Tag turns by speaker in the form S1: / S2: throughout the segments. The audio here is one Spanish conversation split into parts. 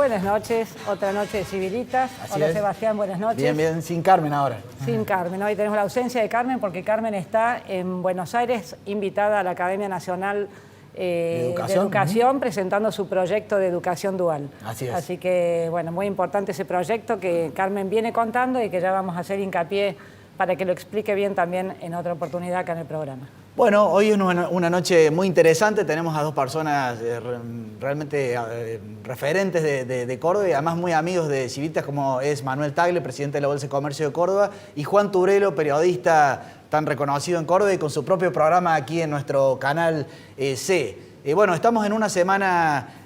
S1: Buenas noches, otra noche de Civilitas.
S2: Así
S1: Hola
S2: es.
S1: Sebastián, buenas noches.
S2: Bien, bien, sin Carmen ahora.
S1: Sin Carmen, hoy tenemos la ausencia de Carmen porque Carmen está en Buenos Aires invitada a la Academia Nacional de Educación presentando su proyecto de educación dual.
S2: Así es.
S1: Así que, bueno, muy importante ese proyecto que Carmen viene contando y que ya vamos a hacer hincapié para que lo explique bien también en otra oportunidad acá en el programa.
S2: Bueno, hoy es una noche muy interesante, tenemos a dos personas realmente referentes de Córdoba y además muy amigos de Civilitas, como es Manuel Tagle, presidente de la Bolsa de Comercio de Córdoba, y Juan Turelo, periodista tan reconocido en Córdoba y con su propio programa aquí en nuestro canal C. Bueno, estamos en una semana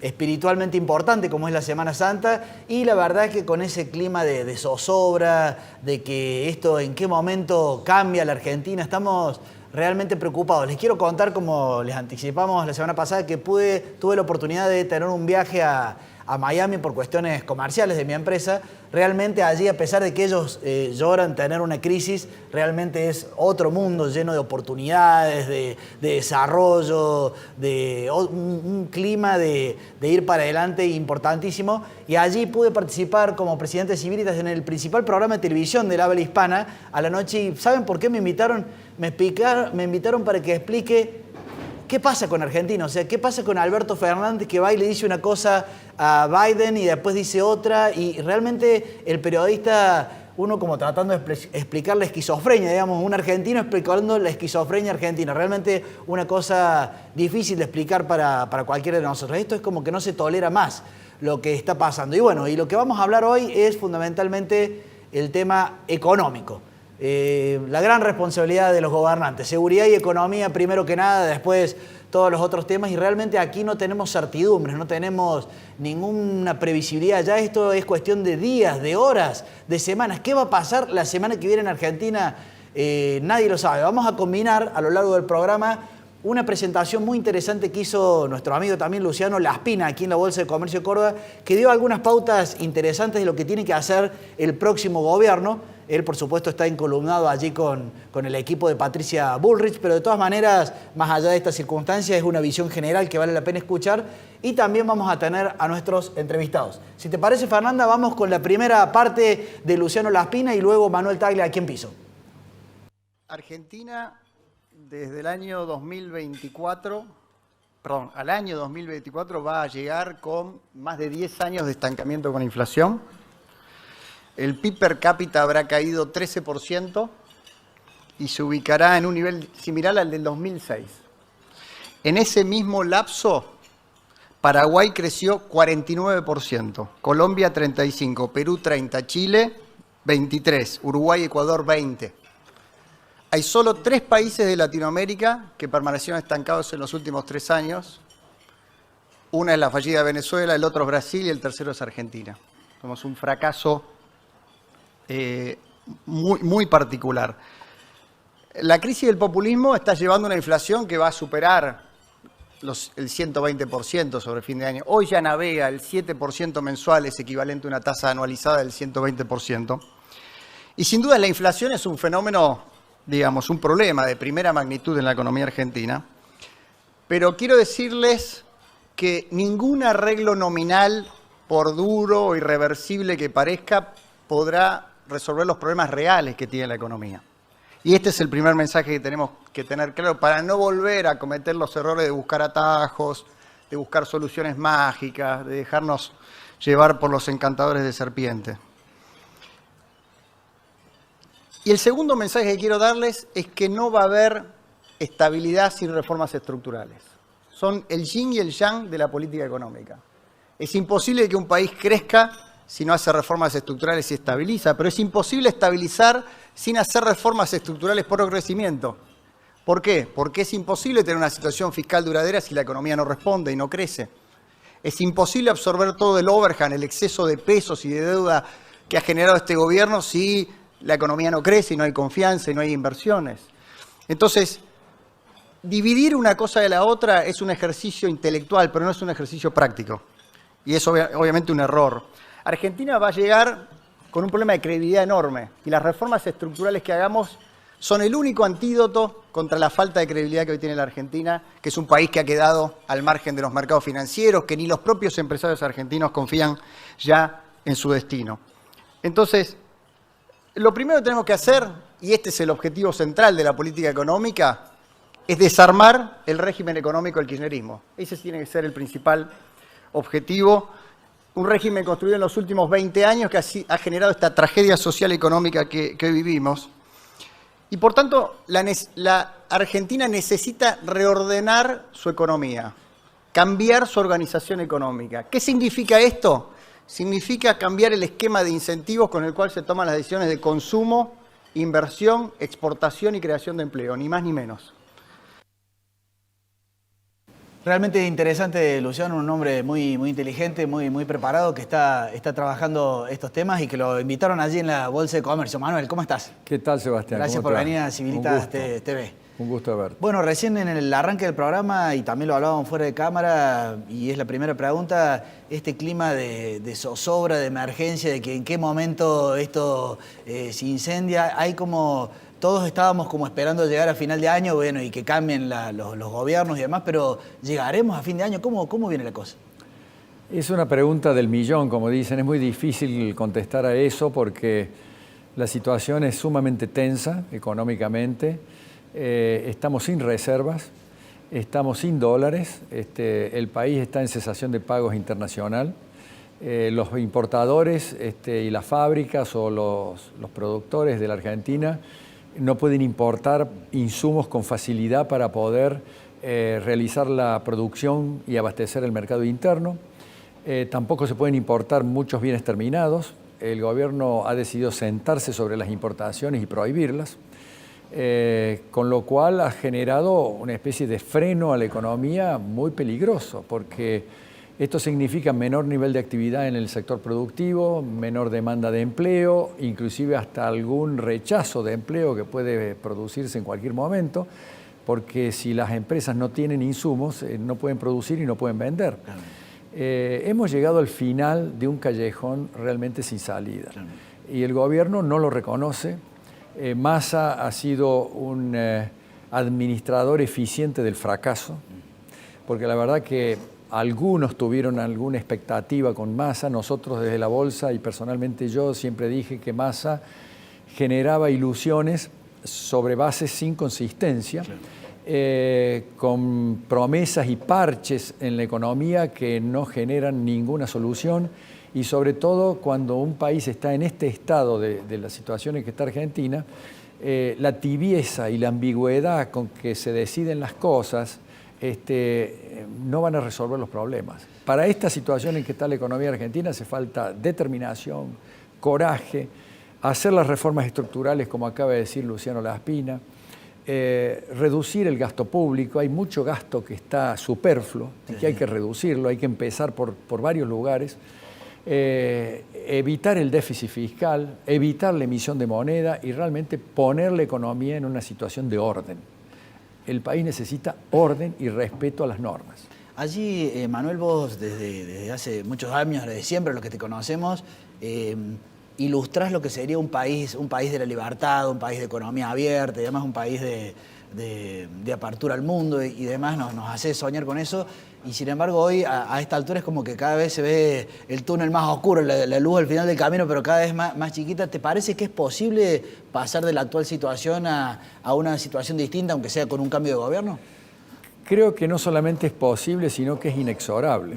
S2: espiritualmente importante como es la Semana Santa y la verdad que con ese clima de zozobra, de que esto en qué momento cambia la Argentina, estamos realmente preocupados. Les quiero contar, como les anticipamos la semana pasada, que tuve la oportunidad de tener un viaje a Miami por cuestiones comerciales de mi empresa. Realmente allí, a pesar de que ellos lloran tener una crisis, realmente es otro mundo lleno de oportunidades, de desarrollo, de un clima de ir para adelante importantísimo. Y allí pude participar como presidente de Civilitas en el principal programa de televisión del habla hispana a la noche. ¿Y saben por qué me invitaron? Me invitaron para que explique ¿qué pasa con Argentina? O sea, ¿qué pasa con Alberto Fernández que va y le dice una cosa a Biden y después dice otra? Y realmente el periodista, uno como tratando de explicar la esquizofrenia, digamos, un argentino explicando la esquizofrenia argentina. Realmente una cosa difícil de explicar para cualquiera de nosotros. Esto es como que no se tolera más lo que está pasando. Y bueno, y lo que vamos a hablar hoy es fundamentalmente el tema económico. La gran responsabilidad de los gobernantes, seguridad y economía primero que nada, después todos los otros temas, y realmente aquí no tenemos certidumbres, no tenemos ninguna previsibilidad, ya esto es cuestión de días, de horas, de semanas. ¿Qué va a pasar la semana que viene en Argentina? Nadie lo sabe. Vamos a combinar a lo largo del programa una presentación muy interesante que hizo nuestro amigo también Luciano Laspina aquí en la Bolsa de Comercio de Córdoba, que dio algunas pautas interesantes de lo que tiene que hacer el próximo gobierno. Él, por supuesto, está encolumnado allí con el equipo de Patricia Bullrich, pero de todas maneras, más allá de estas circunstancias, es una visión general que vale la pena escuchar. Y también vamos a tener a nuestros entrevistados. Si te parece, Fernanda, vamos con la primera parte de Luciano Laspina y luego Manuel Tagle aquí en piso.
S3: Argentina, desde el año 2024, perdón, al año 2024 va a llegar con más de 10 años de estancamiento con inflación. El PIB per cápita habrá caído 13% y se ubicará en un nivel similar al del 2006. En ese mismo lapso, Paraguay creció 49%, Colombia 35%, Perú 30%, Chile 23%, Uruguay y Ecuador 20%. Hay solo 3 países de Latinoamérica que permanecieron estancados en los últimos 3 años. Una es la fallida Venezuela, el otro es Brasil y el tercero es Argentina. Somos un fracaso muy particular. La crisis del populismo está llevando a una inflación que va a superar el 120% sobre fin de año. Hoy ya navega el 7% mensual, es equivalente a una tasa anualizada del 120%. Y sin duda la inflación es un fenómeno, digamos, un problema de primera magnitud en la economía argentina. Pero quiero decirles que ningún arreglo nominal, por duro o irreversible que parezca, podrá resolver los problemas reales que tiene la economía. Y este es el primer mensaje que tenemos que tener claro para no volver a cometer los errores de buscar atajos, de buscar soluciones mágicas, de dejarnos llevar por los encantadores de serpiente. Y el segundo mensaje que quiero darles es que no va a haber estabilidad sin reformas estructurales. Son el yin y el yang de la política económica. Es imposible que un país crezca si no hace reformas estructurales y estabiliza, pero es imposible estabilizar sin hacer reformas estructurales por crecimiento. ¿Por qué? Porque es imposible tener una situación fiscal duradera si la economía no responde y no crece. Es imposible absorber todo el overhang, el exceso de pesos y de deuda que ha generado este gobierno si la economía no crece y no hay confianza y no hay inversiones. Entonces, dividir una cosa de la otra es un ejercicio intelectual, pero no es un ejercicio práctico. Y es obviamente un error. Argentina va a llegar con un problema de credibilidad enorme y las reformas estructurales que hagamos son el único antídoto contra la falta de credibilidad que hoy tiene la Argentina, que es un país que ha quedado al margen de los mercados financieros, que ni los propios empresarios argentinos confían ya en su destino. Entonces, lo primero que tenemos que hacer, y este es el objetivo central de la política económica, es desarmar el régimen económico del kirchnerismo. Ese tiene que ser el principal objetivo. Un régimen construido en los últimos 20 años que ha generado esta tragedia social y económica que hoy vivimos. Y por tanto, la Argentina necesita reordenar su economía, cambiar su organización económica. ¿Qué significa esto? Significa cambiar el esquema de incentivos con el cual se toman las decisiones de consumo, inversión, exportación y creación de empleo, ni más ni menos.
S2: Realmente interesante, Luciano, un hombre muy inteligente, muy preparado, que está trabajando estos temas y que lo invitaron allí en la Bolsa de Comercio. Manuel, ¿cómo estás?
S4: ¿Qué tal, Sebastián?
S2: Gracias por venir a Civilitas TV.
S4: Un gusto verte.
S2: Bueno, recién en el arranque del programa, y también lo hablábamos fuera de cámara, y es la primera pregunta, este clima de zozobra, de emergencia, de que en qué momento esto se incendia, hay como... Todos estábamos como esperando llegar a final de año, bueno, y que cambien los gobiernos y demás, pero ¿llegaremos a fin de año? ¿Cómo viene la cosa?
S4: Es una pregunta del millón, como dicen. Es muy difícil contestar a eso porque la situación es sumamente tensa económicamente. Estamos sin reservas, estamos sin dólares. El país está en cesación de pagos internacional. Los importadores y las fábricas o los productores de la Argentina no pueden importar insumos con facilidad para poder realizar la producción y abastecer el mercado interno. Tampoco se pueden importar muchos bienes terminados. El gobierno ha decidido sentarse sobre las importaciones y prohibirlas, con lo cual ha generado una especie de freno a la economía muy peligroso, porque esto significa menor nivel de actividad en el sector productivo, menor demanda de empleo, inclusive hasta algún rechazo de empleo que puede producirse en cualquier momento, porque si las empresas no tienen insumos, no pueden producir y no pueden vender. Claro. Hemos llegado al final de un callejón realmente sin salida. Claro. Y el gobierno no lo reconoce. Massa ha sido un administrador eficiente del fracaso, porque la verdad que algunos tuvieron alguna expectativa con Massa. Nosotros desde la Bolsa y personalmente yo siempre dije que Massa generaba ilusiones sobre bases sin consistencia, con promesas y parches en la economía que no generan ninguna solución, y sobre todo cuando un país está en este estado de la situación en que está Argentina, la tibieza y la ambigüedad con que se deciden las cosas no van a resolver los problemas. Para esta situación en que está la economía argentina hace falta determinación, coraje, hacer las reformas estructurales, como acaba de decir Luciano Laspina, reducir el gasto público. Hay mucho gasto que está superfluo y que hay que reducirlo, hay que empezar por varios lugares. Evitar el déficit fiscal, evitar la emisión de moneda y realmente poner la economía en una situación de orden. El país necesita orden y respeto a las normas.
S2: Allí, Manuel, vos desde hace muchos años, desde siempre los que te conocemos, ilustrás lo que sería un país de la libertad, un país de economía abierta, y además un país de apertura al mundo y demás, nos hace soñar con eso. Y sin embargo hoy a esta altura es como que cada vez se ve el túnel más oscuro, la luz al final del camino, pero cada vez más chiquita. ¿Te parece que es posible pasar de la actual situación a una situación distinta, aunque sea con un cambio de gobierno?
S4: Creo que no solamente es posible, sino que es inexorable.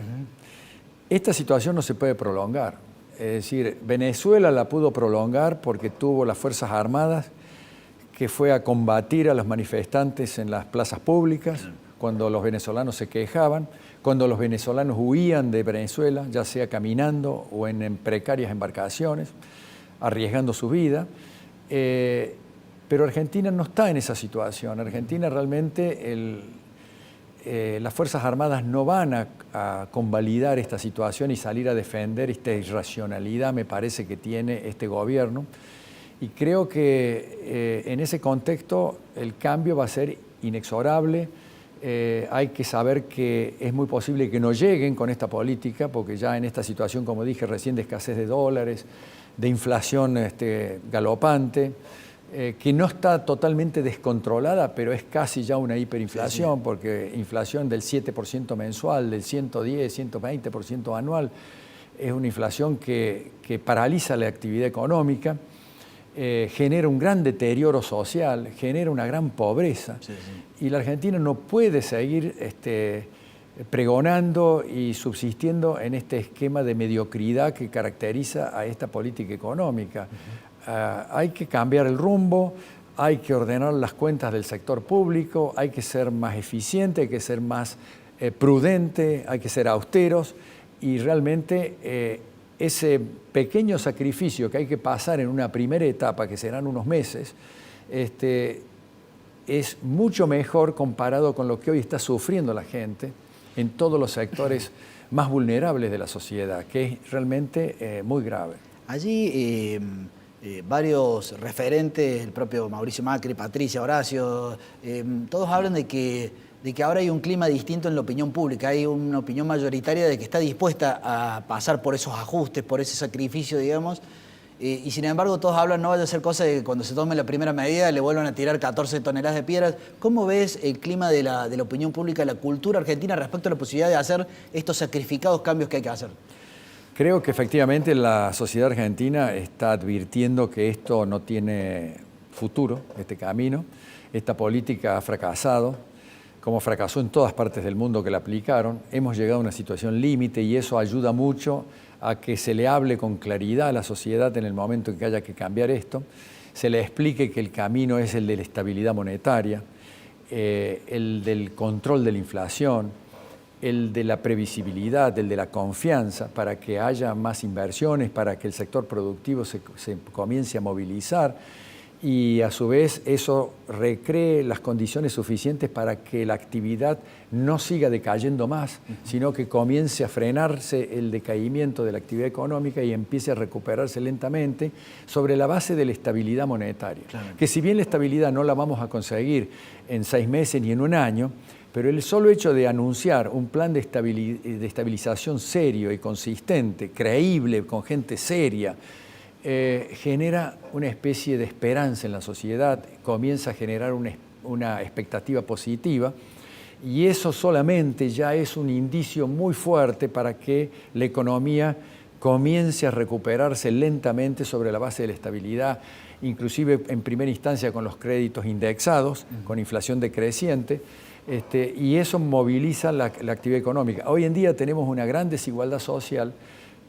S4: Esta situación no se puede prolongar. Es decir, Venezuela la pudo prolongar porque tuvo las Fuerzas Armadas, que fue a combatir a los manifestantes en las plazas públicas, cuando los venezolanos se quejaban, cuando los venezolanos huían de Venezuela, ya sea caminando o en precarias embarcaciones, arriesgando su vida. Pero Argentina no está en esa situación. Argentina realmente, las Fuerzas Armadas no van a convalidar esta situación y salir a defender esta irracionalidad, me parece, que tiene este gobierno. Y creo que en ese contexto el cambio va a ser inexorable. Hay que saber que es muy posible que no lleguen con esta política, porque ya en esta situación, como dije recién, de escasez de dólares, de inflación galopante, que no está totalmente descontrolada, pero es casi ya una hiperinflación, porque inflación del 7% mensual, del 110, 120% anual, es una inflación que paraliza la actividad económica, genera un gran deterioro social, genera una gran pobreza. Y la Argentina no puede seguir pregonando y subsistiendo en este esquema de mediocridad que caracteriza a esta política económica. Hay que cambiar el rumbo, hay que ordenar las cuentas del sector público, hay que ser más eficiente, hay que ser más prudente, hay que ser austeros y realmente ese pequeño sacrificio que hay que pasar en una primera etapa, que serán unos meses, es mucho mejor comparado con lo que hoy está sufriendo la gente en todos los sectores más vulnerables de la sociedad, que es realmente muy grave.
S2: Allí varios referentes, el propio Mauricio Macri, Patricia, Horacio, todos hablan de que ahora hay un clima distinto en la opinión pública, hay una opinión mayoritaria de que está dispuesta a pasar por esos ajustes, por ese sacrificio, digamos, y sin embargo todos hablan, no vaya a ser cosa de que cuando se tome la primera medida le vuelvan a tirar 14 toneladas de piedras. ¿Cómo ves el clima de la opinión pública, la cultura argentina respecto a la posibilidad de hacer estos sacrificados cambios que hay que hacer?
S4: Creo que efectivamente la sociedad argentina está advirtiendo que esto no tiene futuro, este camino. Esta política ha fracasado, como fracasó en todas partes del mundo que la aplicaron. Hemos llegado a una situación límite y eso ayuda mucho a que se le hable con claridad a la sociedad en el momento en que haya que cambiar esto. Se le explique que el camino es el de la estabilidad monetaria, el del control de la inflación, el de la previsibilidad, el de la confianza, para que haya más inversiones, para que el sector productivo se comience a movilizar y a su vez eso recree las condiciones suficientes para que la actividad no siga decayendo más, sino que comience a frenarse el decaimiento de la actividad económica y empiece a recuperarse lentamente sobre la base de la estabilidad monetaria. Claro. Que si bien la estabilidad no la vamos a conseguir en 6 meses ni en un año, pero el solo hecho de anunciar un plan de estabilización serio y consistente, creíble, con gente seria, genera una especie de esperanza en la sociedad, comienza a generar una expectativa positiva y eso solamente ya es un indicio muy fuerte para que la economía comience a recuperarse lentamente sobre la base de la estabilidad, inclusive en primera instancia con los créditos indexados, con inflación decreciente, y eso moviliza la actividad económica. Hoy en día tenemos una gran desigualdad social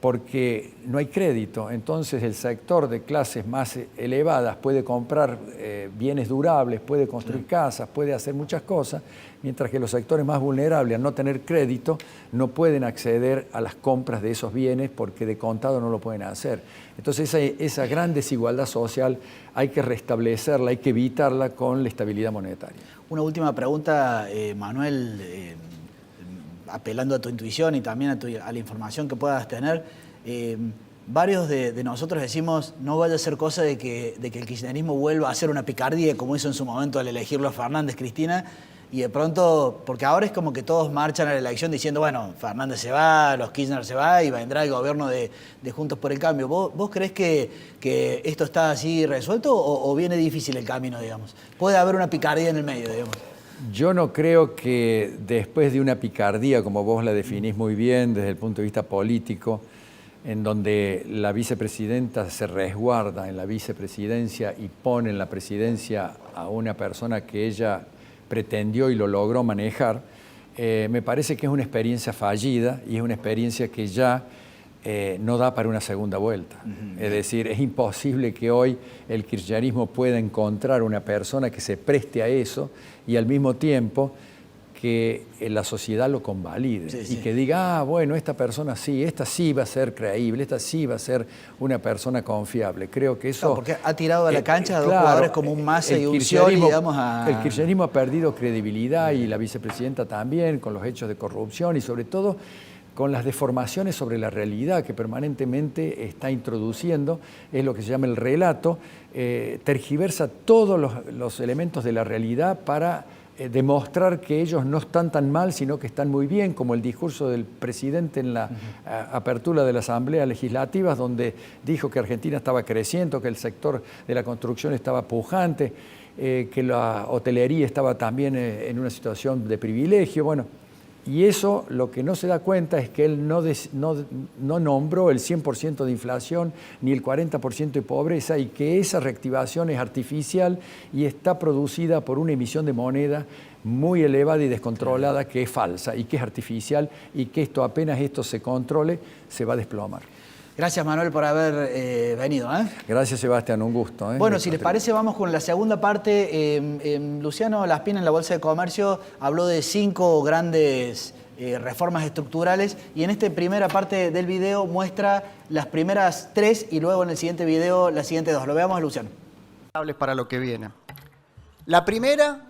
S4: porque no hay crédito, entonces el sector de clases más elevadas puede comprar bienes durables, puede construir casas, puede hacer muchas cosas, mientras que los sectores más vulnerables, al no tener crédito, no pueden acceder a las compras de esos bienes porque de contado no lo pueden hacer. Entonces esa gran desigualdad social hay que restablecerla, hay que evitarla con la estabilidad monetaria.
S2: Una última pregunta, Manuel, apelando a tu intuición y también a la información que puedas tener. Varios de nosotros decimos, no vaya a ser cosa de que el kirchnerismo vuelva a hacer una picardía como hizo en su momento al elegirlo a Fernández, Cristina, y de pronto, porque ahora es como que todos marchan a la elección diciendo, bueno, Fernández se va, los Kirchner se va y vendrá el gobierno de Juntos por el Cambio. ¿Vos creés que esto está así resuelto o viene difícil el camino, digamos? ¿Puede haber una picardía en el medio, digamos?
S4: Yo no creo que después de una picardía, como vos la definís muy bien desde el punto de vista político, en donde la vicepresidenta se resguarda en la vicepresidencia y pone en la presidencia a una persona que ella pretendió y lo logró manejar, me parece que es una experiencia fallida y es una experiencia que ya no da para una segunda vuelta. Es decir, es imposible que hoy el kirchnerismo pueda encontrar una persona que se preste a eso y al mismo tiempo que la sociedad lo convalide y que diga, bueno, esta persona sí, esta sí va a ser creíble, esta sí va a ser una persona confiable. Creo que eso...
S2: No, porque ha tirado a la cancha a dos jugadores como un Massa y un Scioli, digamos,
S4: El kirchnerismo ha perdido credibilidad y la vicepresidenta también con los hechos de corrupción y sobre todo con las deformaciones sobre la realidad que permanentemente está introduciendo, es lo que se llama el relato, tergiversa todos los elementos de la realidad para demostrar que ellos no están tan mal, sino que están muy bien, como el discurso del presidente en la apertura de la Asamblea Legislativa, donde dijo que Argentina estaba creciendo, que el sector de la construcción estaba pujante, que la hotelería estaba también en una situación de privilegio. Bueno, y eso lo que no se da cuenta es que él no nombró el 100% de inflación ni el 40% de pobreza, y que esa reactivación es artificial y está producida por una emisión de moneda muy elevada y descontrolada, que es falsa y que es artificial, y que apenas esto se controle, se va a desplomar.
S2: Gracias, Manuel, por haber venido.
S4: Gracias, Sebastián, un gusto.
S2: Bueno, si les parece, vamos con la segunda parte. Luciano Laspina, en la Bolsa de Comercio, habló de 5 grandes reformas estructurales, y en esta primera parte del video muestra las primeras 3 y luego en el siguiente video las siguientes 2. Lo veamos, Luciano.
S3: Para lo que viene. La primera,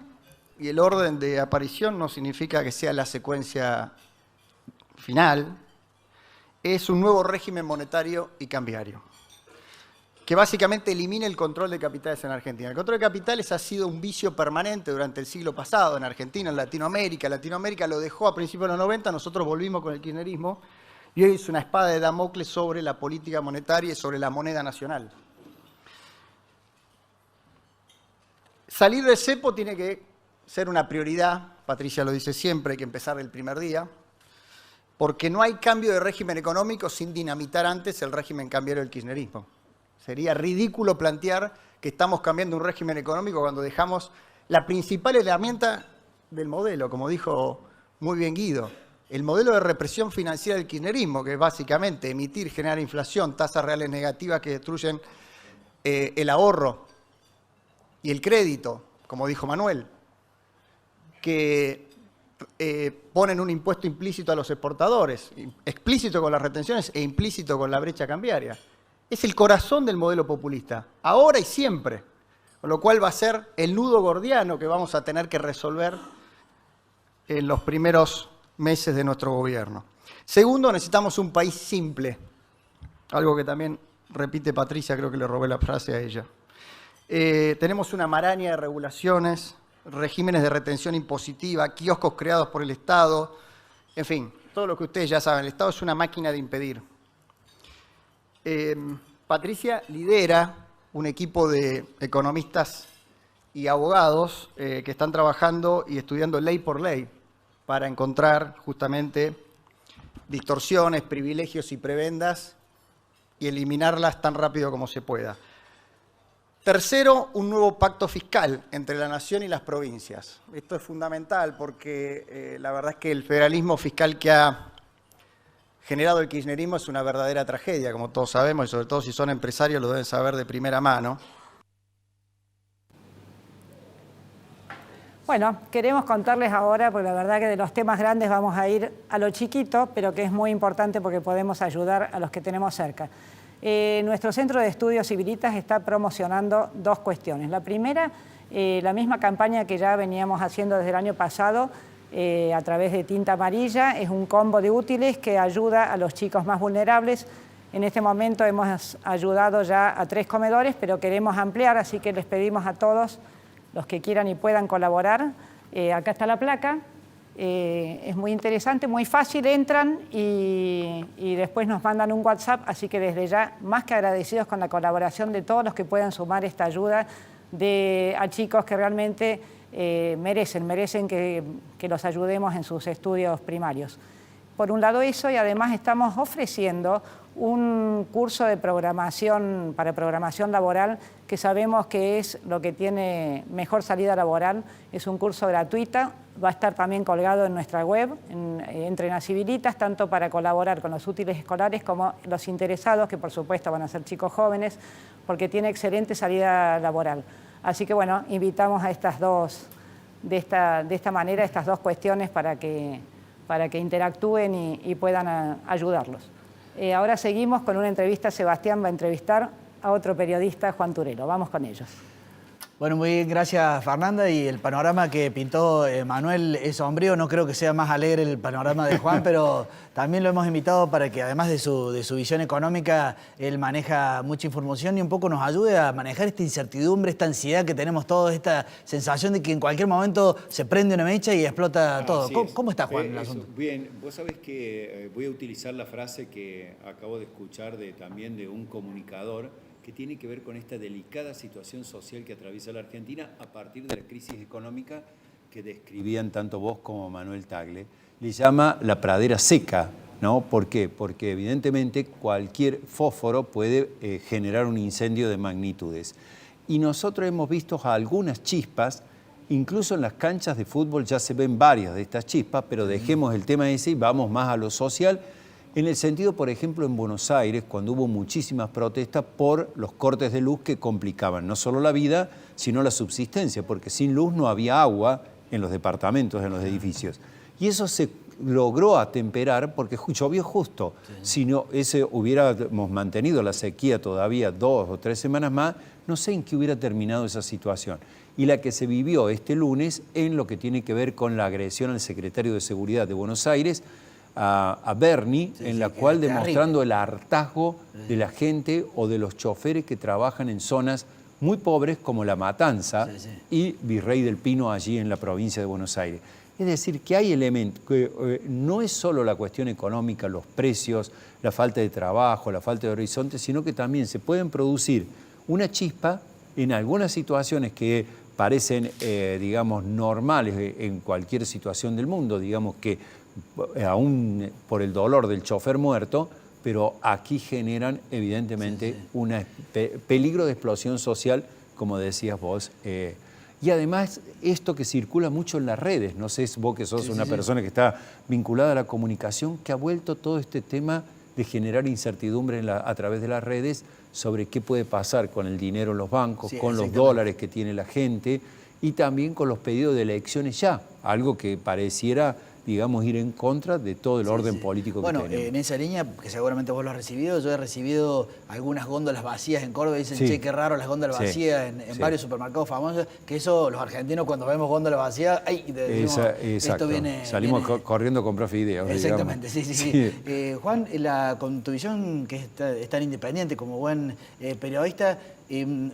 S3: y el orden de aparición no significa que sea la secuencia final, es un nuevo régimen monetario y cambiario, que básicamente elimina el control de capitales en Argentina. El control de capitales ha sido un vicio permanente durante el siglo pasado en Argentina, en Latinoamérica. Latinoamérica lo dejó a principios de los 90, nosotros volvimos con el kirchnerismo, y hoy es una espada de Damocles sobre la política monetaria y sobre la moneda nacional. Salir del cepo tiene que ser una prioridad, Patricia lo dice siempre, hay que empezar el primer día, porque no hay cambio de régimen económico sin dinamitar antes el régimen cambiario del kirchnerismo. Sería ridículo plantear que estamos cambiando un régimen económico cuando dejamos la principal herramienta del modelo, como dijo muy bien Guido, el modelo de represión financiera del kirchnerismo, que es básicamente emitir, generar inflación, tasas reales negativas que destruyen el ahorro y el crédito, como dijo Manuel, que ponen un impuesto implícito a los exportadores, explícito con las retenciones e implícito con la brecha cambiaria. Es el corazón del modelo populista, ahora y siempre, con lo cual va a ser el nudo gordiano que vamos a tener que resolver en los primeros meses de nuestro gobierno. Segundo, necesitamos un país simple, algo que también repite Patricia, creo que le robé la frase a ella. Tenemos una maraña de regulaciones, regímenes de retención impositiva, kioscos creados por el Estado, en fin, todo lo que ustedes ya saben. El Estado es una máquina de impedir. Patricia lidera un equipo de economistas y abogados que están trabajando y estudiando ley por ley para encontrar justamente distorsiones, privilegios y prebendas y eliminarlas tan rápido como se pueda. Tercero, un nuevo pacto fiscal entre la nación y las provincias. Esto es fundamental porque la verdad es que el federalismo fiscal que ha generado el kirchnerismo es una verdadera tragedia, como todos sabemos, y sobre todo si son empresarios lo deben saber de primera mano.
S1: Bueno, queremos contarles ahora, porque la verdad que de los temas grandes vamos a ir a lo chiquito, pero que es muy importante porque podemos ayudar a los que tenemos cerca. Nuestro Centro de Estudios Civilitas está promocionando 2 cuestiones. La primera, la misma campaña que ya veníamos haciendo desde el año pasado a través de Tinta Amarilla, es un combo de útiles que ayuda a los chicos más vulnerables. En este momento hemos ayudado ya a 3 comedores, pero queremos ampliar, así que les pedimos a todos los que quieran y puedan colaborar. Acá está la placa. Es muy interesante, muy fácil, entran y después nos mandan un WhatsApp, así que desde ya más que agradecidos con la colaboración de todos los que puedan sumar esta ayuda a chicos que realmente merecen que los ayudemos en sus estudios primarios. Por un lado eso, y además estamos ofreciendo un curso de programación para programación laboral que sabemos que es lo que tiene mejor salida laboral. Es un curso gratuito, va a estar también colgado en nuestra web, Entren a Civilitas, tanto para colaborar con los útiles escolares como los interesados, que por supuesto van a ser chicos jóvenes, porque tiene excelente salida laboral. Así que bueno, invitamos a estas dos, de esta manera, estas 2 cuestiones para que interactúen y puedan ayudarlos. Ahora seguimos con una entrevista. Sebastián va a entrevistar a otro periodista, Juan Turelo. Vamos con ellos.
S2: Bueno, muy bien, gracias Fernanda. Y el panorama que pintó Manuel es sombrío. No creo que sea más alegre el panorama de Juan, pero también lo hemos invitado para que, además de su visión económica, él maneja mucha información y un poco nos ayude a manejar esta incertidumbre, esta ansiedad que tenemos todos, esta sensación de que en cualquier momento se prende una mecha y explota todo. ¿Cómo está, Juan, el asunto?
S5: Bien, vos sabés que voy a utilizar la frase que acabo de escuchar también de un comunicador que tiene que ver con esta delicada situación social que atraviesa la Argentina a partir de la crisis económica que describían tanto vos como Manuel Tagle. Le llama la pradera seca, ¿no? ¿Por qué? Porque evidentemente cualquier fósforo puede generar un incendio de magnitudes. Y nosotros hemos visto algunas chispas, incluso en las canchas de fútbol ya se ven varias de estas chispas, pero dejemos el tema ese y vamos más a lo social. En el sentido, por ejemplo, en Buenos Aires, cuando hubo muchísimas protestas por los cortes de luz que complicaban no solo la vida, sino la subsistencia, porque sin luz no había agua en los departamentos, en los edificios. Y eso se logró atemperar porque llovió justo. Si no, hubiéramos mantenido la sequía todavía 2 o 3 semanas más, no sé en qué hubiera terminado esa situación. Y la que se vivió este lunes en lo que tiene que ver con la agresión al secretario de Seguridad de Buenos Aires, a Bernie, en la cual demostrando el hartazgo de la gente o de los choferes que trabajan en zonas muy pobres como La Matanza y Virrey del Pino allí en la provincia de Buenos Aires. Es decir, que hay elementos, que no es solo la cuestión económica, los precios, la falta de trabajo, la falta de horizonte, sino que también se pueden producir una chispa en algunas situaciones que parecen, digamos, normales en cualquier situación del mundo, digamos que aún por el dolor del chofer muerto, pero aquí generan evidentemente un peligro de explosión social, como decías vos. Y además esto que circula mucho en las redes, no sé vos que sos una persona que está vinculada a la comunicación, que ha vuelto todo este tema de generar incertidumbre a través de las redes sobre qué puede pasar con el dinero en los bancos, con los dólares que tiene la gente y también con los pedidos de elecciones ya, algo que pareciera, digamos, ir en contra de todo el orden político que tenemos.
S2: Bueno, en esa línea, que seguramente vos lo has recibido, yo he recibido algunas góndolas vacías en Córdoba, dicen, che, qué raro las góndolas vacías en varios supermercados famosos, que eso los argentinos cuando vemos góndolas vacías, ¡ay! Decimos, esto viene...
S4: Salimos corriendo a comprar fideos.
S2: Exactamente, sí. Juan, con tu visión, que es tan independiente como buen periodista,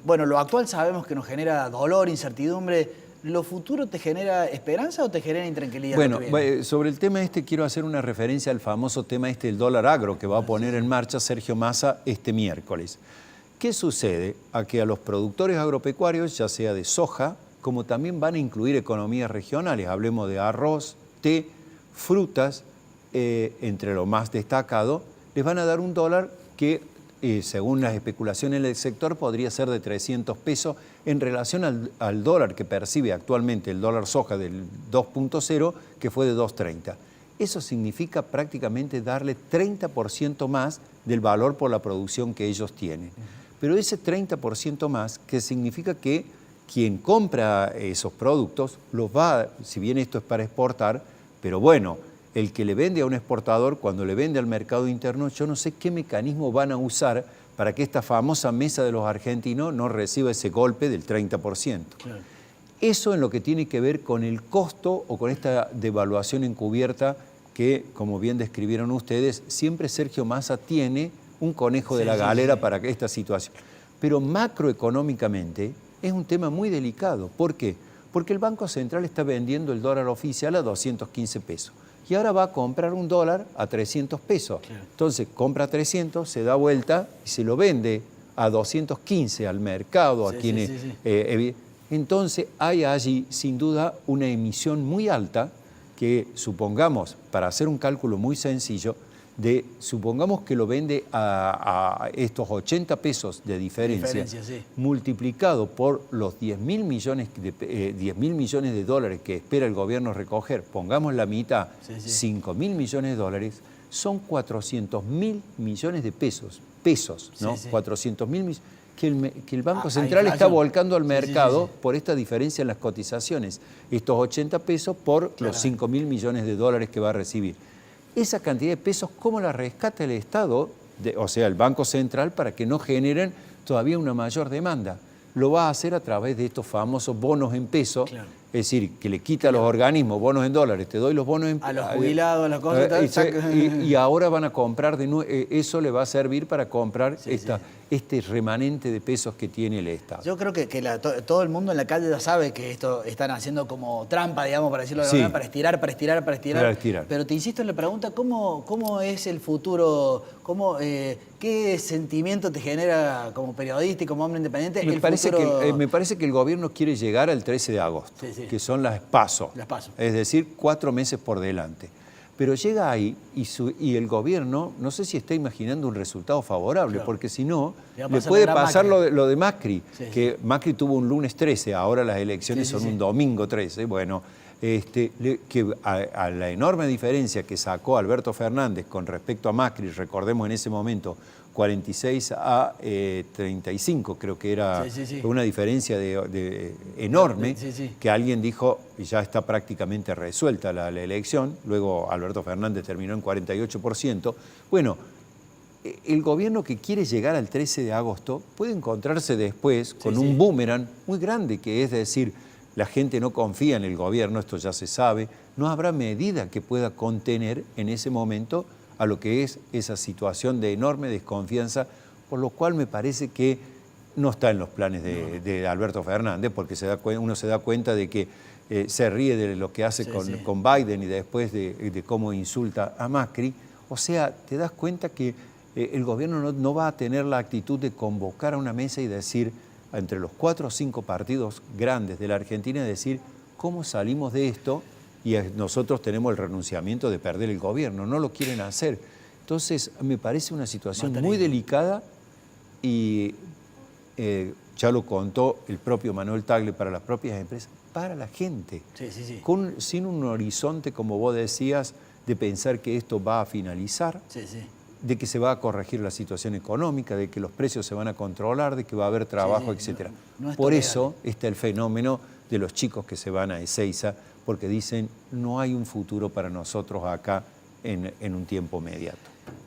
S2: bueno, lo actual sabemos que nos genera dolor, incertidumbre. ¿Lo futuro te genera esperanza o te genera intranquilidad?
S4: Bueno, sobre el tema quiero hacer una referencia al famoso tema del dólar agro que va a poner en marcha Sergio Massa este miércoles. ¿Qué sucede? A que a los productores agropecuarios, ya sea de soja, como también van a incluir economías regionales, hablemos de arroz, té, frutas, entre lo más destacado, les van a dar un dólar que, según las especulaciones del sector, podría ser de 300 pesos en relación al dólar que percibe actualmente el dólar soja del 2.0, que fue de 2.30. Eso significa prácticamente darle 30% más del valor por la producción que ellos tienen. Pero ese 30% más, que significa que quien compra esos productos los va, si bien esto es para exportar, pero bueno, el que le vende a un exportador, cuando le vende al mercado interno, yo no sé qué mecanismo van a usar para que esta famosa mesa de los argentinos no reciba ese golpe del 30%. Claro. Eso en lo que tiene que ver con el costo o con esta devaluación encubierta que, como bien describieron ustedes, siempre Sergio Massa tiene un conejo de la galera para esta situación. Pero macroeconómicamente es un tema muy delicado. ¿Por qué? Porque el Banco Central está vendiendo el dólar oficial a 215 pesos. Y ahora va a comprar un dólar a 300 pesos. Claro. Entonces compra 300, se da vuelta y se lo vende a 215 al mercado, a quienes... Entonces hay allí sin duda una emisión muy alta que supongamos, para hacer un cálculo muy sencillo, supongamos que lo vende a estos 80 pesos de diferencia multiplicado por los 10.000 millones de dólares que espera el gobierno recoger, pongamos la mitad, 5.000 millones de dólares, son 400.000 millones de pesos, ¿no? 400.000 millones que el Banco Central está volcando al mercado por esta diferencia en las cotizaciones, estos 80 pesos por los 5.000 millones de dólares que va a recibir. Esa cantidad de pesos, ¿cómo la rescata el Estado, o sea, el Banco Central, para que no generen todavía una mayor demanda?
S5: lo va a hacer a través de estos famosos bonos en pesos.
S2: Claro.
S5: Es decir, que le quita a los organismos bonos en dólares, te doy los bonos en
S2: A los jubilados, a las cosas.
S5: y ahora van a comprar de nuevo, eso le va a servir para comprar este remanente de pesos que tiene el Estado.
S2: Yo creo que todo el mundo en la calle ya sabe que esto están haciendo como trampa, digamos, para decirlo de alguna manera, para estirar. Pero te insisto en la pregunta, ¿cómo es el futuro? ¿Qué sentimiento te genera como periodista y como hombre independiente
S5: Me parece que el gobierno quiere llegar al 13 de agosto, que son las PASO. Es decir, 4 meses por delante. Pero llega ahí y el gobierno, no sé si está imaginando un resultado favorable, porque si no, le puede pasar lo de Macri, que Macri tuvo un lunes 13, ahora las elecciones son un domingo 13. Bueno, que a la enorme diferencia que sacó Alberto Fernández con respecto a Macri, recordemos en ese momento, 46 a 35, creo que era una diferencia enorme, que alguien dijo, ya está prácticamente resuelta la elección, luego Alberto Fernández terminó en 48%. Bueno, el gobierno que quiere llegar al 13 de agosto puede encontrarse después con un boomerang muy grande, que es decir, la gente no confía en el gobierno, esto ya se sabe, no habrá medida que pueda contener en ese momento a lo que es esa situación de enorme desconfianza, por lo cual me parece que no está en los planes de Alberto Fernández, porque uno se da cuenta de que se ríe de lo que hace con Biden y después de cómo insulta a Macri. O sea, te das cuenta que el gobierno no va a tener la actitud de convocar a una mesa y decir, entre los 4 o 5 partidos grandes de la Argentina, decir cómo salimos de esto, y nosotros tenemos el renunciamiento de perder el gobierno, no lo quieren hacer. Entonces, me parece una situación muy delicada y ya lo contó el propio Manuel Tagle, para las propias empresas, para la gente, sin un horizonte, como vos decías, de pensar que esto va a finalizar, de que se va a corregir la situación económica, de que los precios se van a controlar, de que va a haber trabajo, etc. Por eso está el fenómeno de los chicos que se van a Ezeiza, porque dicen, no hay un futuro para nosotros acá en un tiempo inmediato.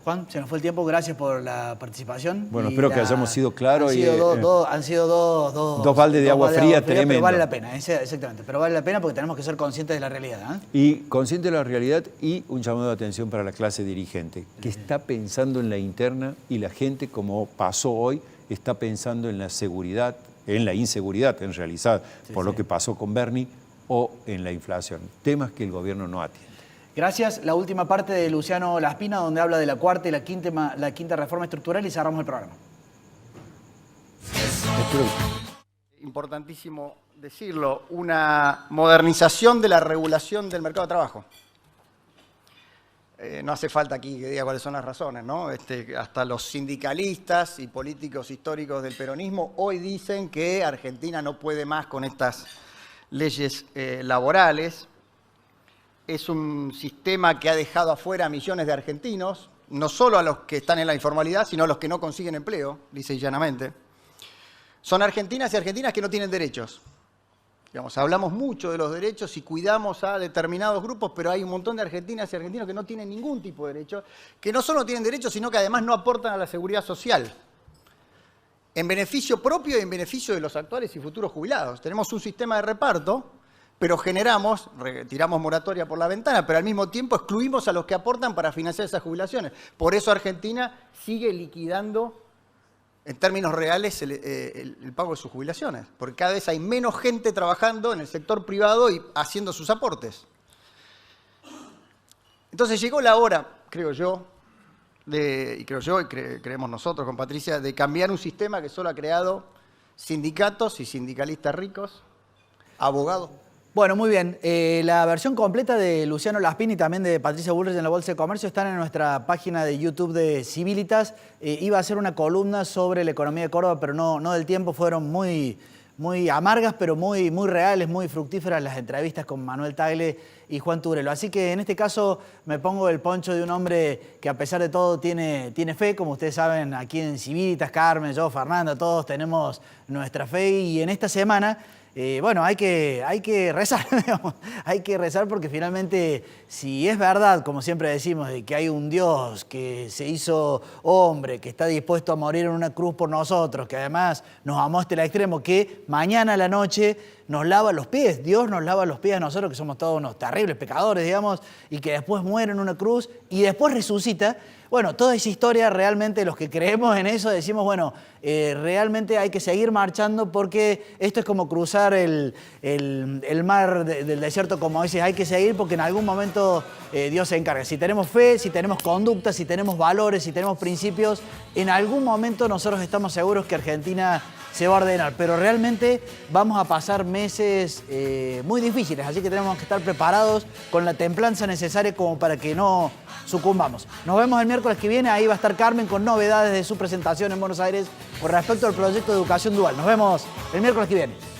S2: Juan, se nos fue el tiempo, gracias por la participación.
S5: Bueno, espero que hayamos sido claros.
S2: Han sido dos
S5: baldes de agua fría tremendos.
S2: Pero vale la pena, exactamente. Pero vale la pena porque tenemos que ser conscientes de la realidad.
S5: Y conscientes de la realidad, y un llamado de atención para la clase dirigente, que está pensando en la interna, y la gente, como pasó hoy, está pensando en la seguridad, en la inseguridad en realidad, por lo que pasó con Bernie, o en la inflación. Temas que el gobierno no atiende.
S2: Gracias. La última parte de Luciano Laspina, donde habla de la cuarta y la quinta reforma estructural, y cerramos el programa.
S3: Importantísimo decirlo, una modernización de la regulación del mercado de trabajo. No hace falta aquí que diga cuáles son las razones, ¿no? Hasta los sindicalistas y políticos históricos del peronismo hoy dicen que Argentina no puede más con estas leyes laborales. Es un sistema que ha dejado afuera a millones de argentinos, no solo a los que están en la informalidad, sino a los que no consiguen empleo, dice llanamente. Son argentinas y argentinas que no tienen derechos. Digamos, hablamos mucho de los derechos y cuidamos a determinados grupos, pero hay un montón de argentinas y argentinos que no tienen ningún tipo de derecho, que no solo tienen derechos, sino que además no aportan a la seguridad social, en beneficio propio y en beneficio de los actuales y futuros jubilados. Tenemos un sistema de reparto, pero tiramos moratoria por la ventana, pero al mismo tiempo excluimos a los que aportan para financiar esas jubilaciones. Por eso Argentina sigue liquidando, en términos reales, el pago de sus jubilaciones, porque cada vez hay menos gente trabajando en el sector privado y haciendo sus aportes. Entonces llegó la hora, creo yo, y creemos nosotros con Patricia, de cambiar un sistema que solo ha creado sindicatos y sindicalistas ricos, abogados.
S2: Bueno, muy bien. La versión completa de Luciano Laspina y también de Patricia Bullrich en la Bolsa de Comercio están en nuestra página de YouTube de Civilitas. Iba a hacer una columna sobre la economía de Córdoba, pero no del tiempo. Fueron muy amargas, pero muy reales, muy fructíferas las entrevistas con Manuel Tagle y Juan Turelo. Así que en este caso me pongo el poncho de un hombre que a pesar de todo tiene fe. Como ustedes saben, aquí en Civilitas, Carmen, yo, Fernando, todos tenemos nuestra fe. Y en esta semana bueno, hay que rezar, digamos. Hay que rezar porque finalmente, si es verdad, como siempre decimos, de que hay un Dios que se hizo hombre, que está dispuesto a morir en una cruz por nosotros, que además nos amó hasta el extremo, que mañana a la noche nos lava los pies, Dios nos lava los pies a nosotros, que somos todos unos terribles pecadores, digamos, y que después muere en una cruz y después resucita. Bueno, toda esa historia realmente los que creemos en eso decimos, bueno, realmente hay que seguir marchando porque esto es como cruzar el mar del desierto, como dices, hay que seguir porque en algún momento Dios se encarga. Si tenemos fe, si tenemos conducta, si tenemos valores, si tenemos principios, en algún momento nosotros estamos seguros que Argentina se va a ordenar, pero realmente vamos a pasar meses muy difíciles, así que tenemos que estar preparados con la templanza necesaria como para que no sucumbamos. Nos vemos el miércoles que viene, ahí va a estar Carmen con novedades de su presentación en Buenos Aires con respecto al proyecto de educación dual. Nos vemos el miércoles que viene.